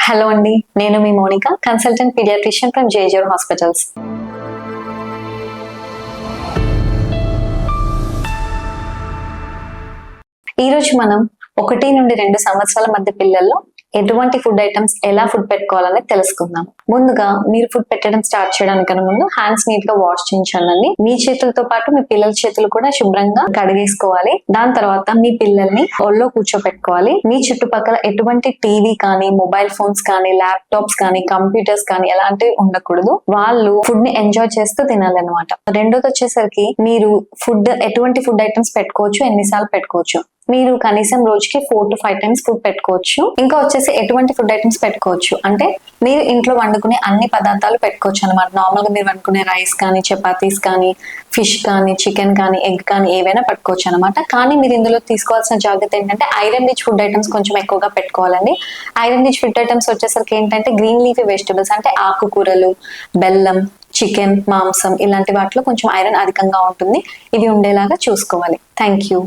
Hello అండి, నేను మీ Monika, consultant pediatrician from JJR hospitals. ఈ రోజు మనం 1 నుండి 2 సంవత్సరాల మధ్య పిల్లల్లో ఎటువంటి ఫుడ్ ఐటమ్స్ ఎలా ఫుడ్ పెట్టుకోవాలని తెలుసుకుందాం. ముందుగా మీరు ఫుడ్ పెట్టడం స్టార్ట్ చేయడానికన్నా ముందు హ్యాండ్స్ నీట్ గా వాష్ చేయించాలండి. మీ చేతులతో పాటు మీ పిల్లల చేతులు కూడా శుభ్రంగా కడిగేసుకోవాలి. దాని తర్వాత మీ పిల్లల్ని ఒళ్ళో కూర్చోపెట్టుకోవాలి. మీ చుట్టుపక్కల ఎటువంటి టీవీ కానీ, మొబైల్ ఫోన్స్ కానీ, ల్యాప్టాప్స్ కానీ, కంప్యూటర్స్ కానీ ఎలాంటివి ఉండకూడదు. వాళ్ళు ఫుడ్ ని ఎంజాయ్ చేస్తూ తినాలి అనమాట. రెండోది వచ్చేసరికి మీరు ఎటువంటి ఫుడ్ ఐటమ్స్ పెట్టుకోవచ్చు, ఎన్నిసార్లు పెట్టుకోవచ్చు. మీరు కనీసం రోజుకి 4 to 5 times ఫుడ్ పెట్టుకోవచ్చు. ఇంకా వచ్చేసి ఎటువంటి ఫుడ్ ఐటమ్స్ పెట్టుకోవచ్చు అంటే మీరు ఇంట్లో వండుకునే అన్ని పదార్థాలు పెట్టుకోవచ్చు అనమాట. నార్మల్ గా మీరు వండుకునే రైస్ కానీ, చపాతీస్ కానీ, ఫిష్ కానీ, చికెన్ కానీ, ఎగ్ కానీ ఏవైనా పెట్టుకోవచ్చు అనమాట. కానీ మీరు ఇందులో తీసుకోవాల్సిన జాగ్రత్త ఏంటంటే ఐరన్ రిచ్ ఫుడ్ ఐటమ్స్ కొంచెం ఎక్కువగా పెట్టుకోవాలండి. ఐరన్ రిచ్ ఫుడ్ ఐటమ్స్ వచ్చేసరికి ఏంటంటే గ్రీన్ లీఫీ వెజిటబుల్స్ అంటే ఆకుకూరలు, బెల్లం, చికెన్, మాంసం ఇలాంటి వాటిలో కొంచెం ఐరన్ అధికంగా ఉంటుంది. ఇవి ఉండేలాగా చూసుకోవాలి. Thank you.